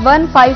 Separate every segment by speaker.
Speaker 1: 15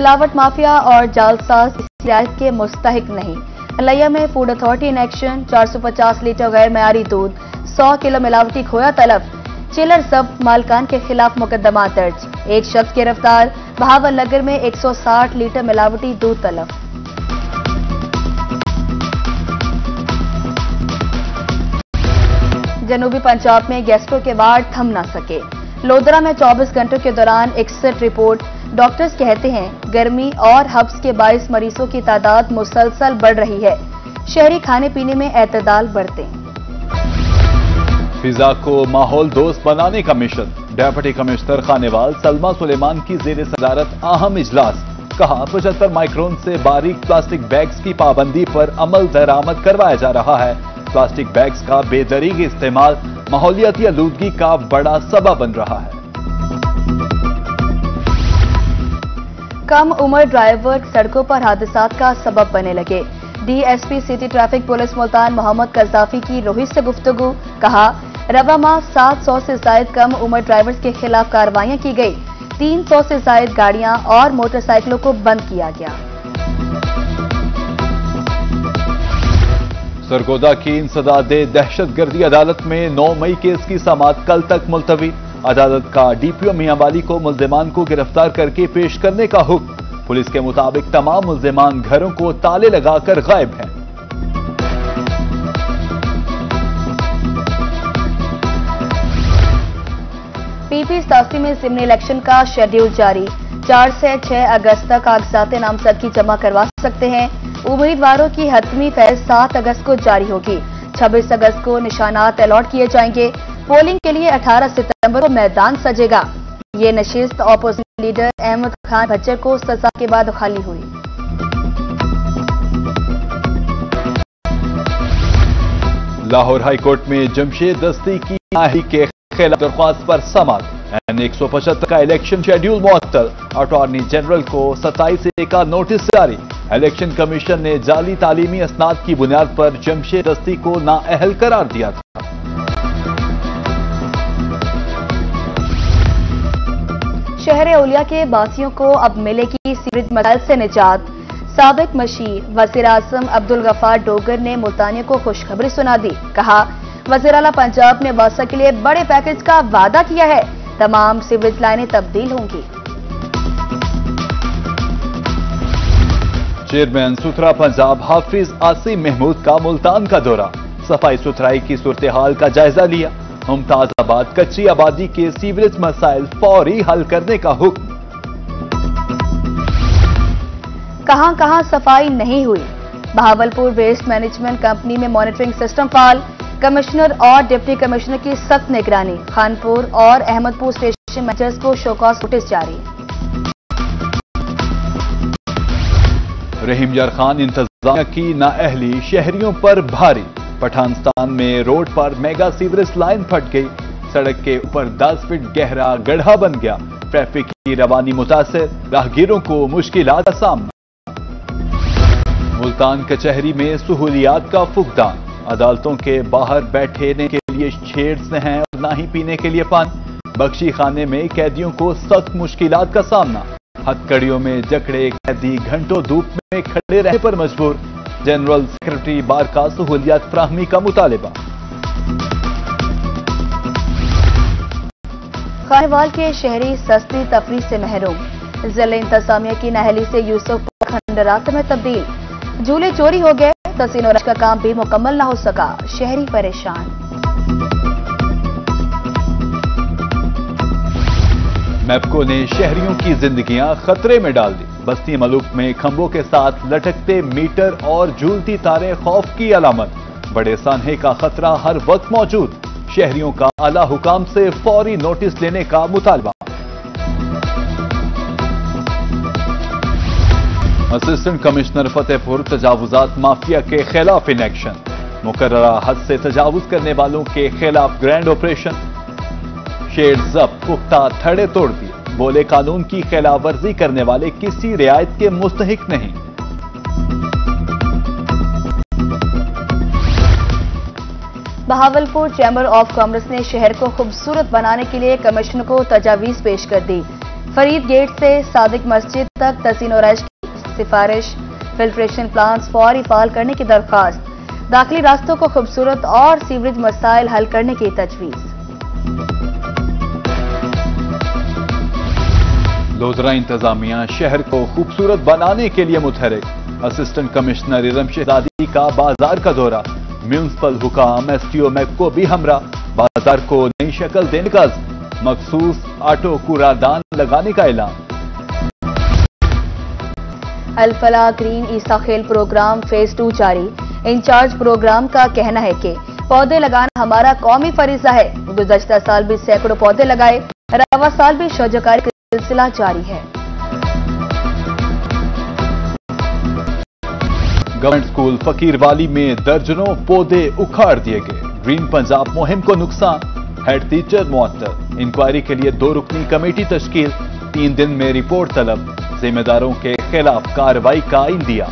Speaker 1: ملاوٹ مافیا اور جعلساز اس رعایت کے مستحق نہیں۔ لیا میں food authority in action, 450 litre غیر معیاری دودھ، 100 کلو ملاوٹی کھویا طلب، چیلر ضبط، مالکان کے خلاف مقدمات درج، ایک شخص گرفتار، بہاول نگر میں 160 لیٹر ملاوٹی دودھ طلب۔ جنوبی پنجاب میں گیسٹرو کے وارڈ تھم نہ سکے، لودھرا میں 24 گھنٹوں کے دوران 61 رپورٹ، ڈاکٹرز کہتے ہیں گرمی اور حبس کے باعث مریضوں کی تعداد مسلسل بڑھ رہی ہے، شہری کھانے پینے میں اعتدال برتیں۔
Speaker 2: فضا کو ماحول دوست بنانے کا مشن، ڈیپٹی کمشنر خانیوال سلما سلیمان کی زیر صدارت اہم اجلاس، کہا 75 مائکرون سے باریک پلاسٹک بیگز کی پابندی پر عمل درآمد کروایا جا رہا ہے، پلاسٹک بیگز کا بے دریغ استعمال ماحولیاتی آلودگی کا بڑا سبب بن رہا ہے۔
Speaker 1: کم عمر ڈرائیور سڑکوں پر حادثات کا سبب بننے لگے، D S P city traffic police Multan Muhammad Qaddafi کی روحی سے گفتگو، کہا رواں ماہ 700 سے زائد کم عمر ڈرائیورز کے خلاف کارروائیاں کی گئی، 300 سے زائد گاڑیاں اور موٹر سائیکلوں کو بند کیا گیا۔
Speaker 2: سرگودا کی انسداد دہشت گردی عدالت میں 9 مئی کیس کی سماعت کل تک ملتوی، عدالت کا ڈی پی او میاں والی کو ملزمان کو گرفتار کر کے پیش کرنے کا حکم، پولیس کے مطابق تمام ملزمان گھروں کو تالے لگا کر غائب ہیں۔
Speaker 1: پی پی 87 میں ضمنی الیکشن کا شیڈیول جاری، 4 سے 6 اگست تک کاغذات نامزدگی جمع کروا سکتے ہیں، امیدواروں کی حتمی فہرست 7 اگست کو جاری ہوگی، 26 اگست کو نشانات الاٹ کیے جائیں گے، پولنگ کے لیے 18 ستمبر کو میدان سجے گا۔ یہ نشست اپوزیشن لیڈر احمد خان بچر کو سزا کے بعد خالی ہوئی۔
Speaker 2: لاہور ہائی کورٹ میں جمشید دستی کی نااہلی کے خلاف درخواست پر سماعت، N175 کا الیکشن شیڈیول معطل، اٹارنی جنرل کو 27 کا نوٹس جاری، الیکشن کمیشن نے جعلی تعلیمی اسناد کی بنیاد پر جمشید دستی کو نااہل قرار دیا تھا۔
Speaker 1: شہر اولیا کے باسیوں کو اب ملے گی سیوریج مسائل سے نجات، سابق مشیر وزیر اعظم عبدالغفار ڈوگر نے ملتانیوں کو خوشخبری سنا دی، کہا وزیر اعلیٰ پنجاب نے باسا کے لیے بڑے پیکج کا وعدہ کیا ہے، تمام سیوریج لائنیں تبدیل ہوں گی۔
Speaker 2: چیئرمین ستھرا پنجاب حافظ عاصم محمود کا ملتان کا دورہ، صفائی ستھرائی کی صورتحال کا جائزہ لیا، ممتاز آباد کچی آبادی کے سیوریج مسائل فوری حل کرنے کا حکم۔
Speaker 1: کہاں کہاں صفائی نہیں ہوئی، بہاولپور ویسٹ مینجمنٹ کمپنی میں مانیٹرنگ سسٹم فعال، کمشنر اور ڈپٹی کمشنر کی سخت نگرانی، خانپور اور احمد پور اسٹیشن مینیجرز کو شوکاز نوٹس جاری۔
Speaker 2: رحیم یار خان انتظامیہ کی نااہلی شہریوں پر بھاری، پٹھانستان میں روڈ پر میگا سیوریج لائن پھٹ گئی، سڑک کے اوپر 10 فٹ گہرا گڑھا بن گیا، ٹریفک کی روانی متاثر، راہگیروں کو مشکلات کا سامنا۔ ملتان کچہری میں سہولیات کا فقدان، عدالتوں کے باہر بیٹھنے کے لیے چیئرز ہیں اور نہ ہی پینے کے لیے پانی، بخشی خانے میں قیدیوں کو سخت مشکلات کا سامنا، ہتھکڑیوں میں جکڑے قیدی گھنٹوں دھوپ میں کھڑے رہنے پر مجبور، جنرل سیکرٹری بار کا سہولیات فراہمی کا مطالبہ۔
Speaker 1: خانیوال کے شہری سستی تفریح سے محروم، ضلع انتظامیہ کی نااہلی سے یوسف کھنڈرات میں تبدیل، جھولے چوری ہو گئے، تزئین و رش کا کام بھی مکمل نہ ہو سکا، شہری پریشان۔
Speaker 2: میپکو نے شہریوں کی زندگیاں خطرے میں ڈال دی، بستی ملوک میں کھمبوں کے ساتھ لٹکتے میٹر اور جھولتی تاریں خوف کی علامت، بڑے سانحے کا خطرہ ہر وقت موجود، شہریوں کا اعلیٰ حکام سے فوری نوٹس لینے کا مطالبہ۔ اسسٹنٹ کمشنر فتح پور تجاوزات مافیا کے خلاف ان ایکشن، مقررہ حد سے تجاوز کرنے والوں کے خلاف گرینڈ آپریشن، شیڈ ضبط، پختہ تھڑے توڑ دیے، بولے قانون کی خلاف ورزی کرنے والے کسی رعایت کے مستحق نہیں۔
Speaker 1: بہاولپور چیمبر آف کامرس نے شہر کو خوبصورت بنانے کے لیے کمشنر کو تجاویز پیش کر دی، فرید گیٹ سے صادق مسجد تک تزئین و رائش کی سفارش، فلٹریشن پلانٹس فوری فعال کرنے کی درخواست، داخلی راستوں کو خوبصورت اور سیوریج مسائل حل کرنے کی تجویز۔
Speaker 2: لودھرا انتظامیہ شہر کو خوبصورت بنانے کے لیے متحرک، اسسٹنٹ کمشنر ارم شہزادی کا بازار کا دورہ، میونسپل حکام ایس ٹی او میک کو بھی ہمراہ، بازار کو نئی شکل دینے کا عزم، مخصوص آٹو کوڑا دان لگانے کا اعلان۔
Speaker 1: الفلاح گرین عیسیٰ کھیل پروگرام فیز 2 جاری، انچارج پروگرام کا کہنا ہے کہ پودے لگانا ہمارا قومی فریضہ ہے، گزشتہ سال بھی سینکڑوں پودے لگائے، رواں سال بھی شجاعت کا سلسلہ جاری ہے۔
Speaker 2: گورنمنٹ اسکول فقیر والی میں درجنوں پودے اکھاڑ دیے گئے، گرین پنجاب مہم کو نقصان، ہیڈ ٹیچر معطل، انکوائری کے لیے 2 رکنی کمیٹی تشکیل، 3 دن میں رپورٹ طلب، ذمہ داروں کے خلاف کارروائی کا عندیہ۔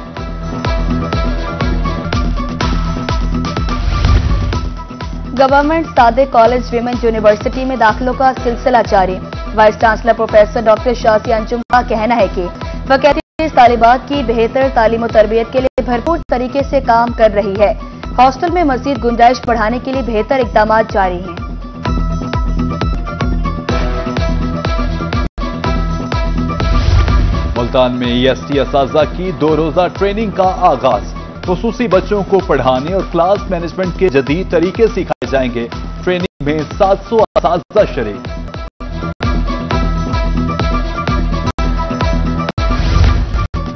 Speaker 1: گورنمنٹ صادق کالج ویمن یونیورسٹی میں داخلوں کا سلسلہ جاری، وائس چانسلر پروفیسر ڈاکٹر شاسی انجم کا کہنا ہے کہ ویکینسی طالبات کی بہتر تعلیم و تربیت کے لیے بھرپور طریقے سے کام کر رہی ہے، ہاسٹل میں مزید گنجائش بڑھانے کے لیے بہتر اقدامات جاری ہیں۔
Speaker 2: ملتان میں ای ایس ٹی اساتذہ کی 2 روزہ ٹریننگ کا آغاز، خصوصی بچوں کو پڑھانے اور کلاس مینجمنٹ کے جدید طریقے سکھائے جائیں گے، ٹریننگ میں 700 اساتذہ شریک۔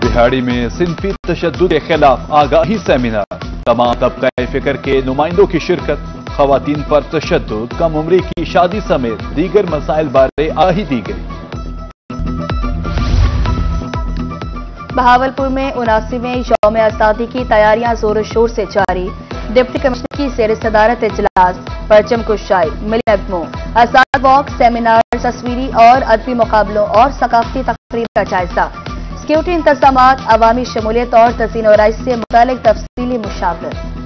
Speaker 2: بہاڑی میں صنفی تشدد کے خلاف آگاہی سیمینار، تمام طبقہ فکر کے نمائندوں کی شرکت، خواتین پر تشدد، کم عمری کی شادی سمیت دیگر مسائل بارے آگاہی دی گئی۔
Speaker 1: بہاولپور میں 79ویں یوم آزادی کی تیاریاں زور و شور سے جاری، ڈپٹی کمشنر کی زیر صدارت اجلاس، پرچم کشائی، ملی نغموں، آزاد واک، سیمینار، تصویری اور ادبی مقابلوں اور ثقافتی تقریب کا جائزہ، سیکورٹی انتظامات، عوامی شمولیت اور تزئین و آرائش سے متعلق تفصیلی مشاورت۔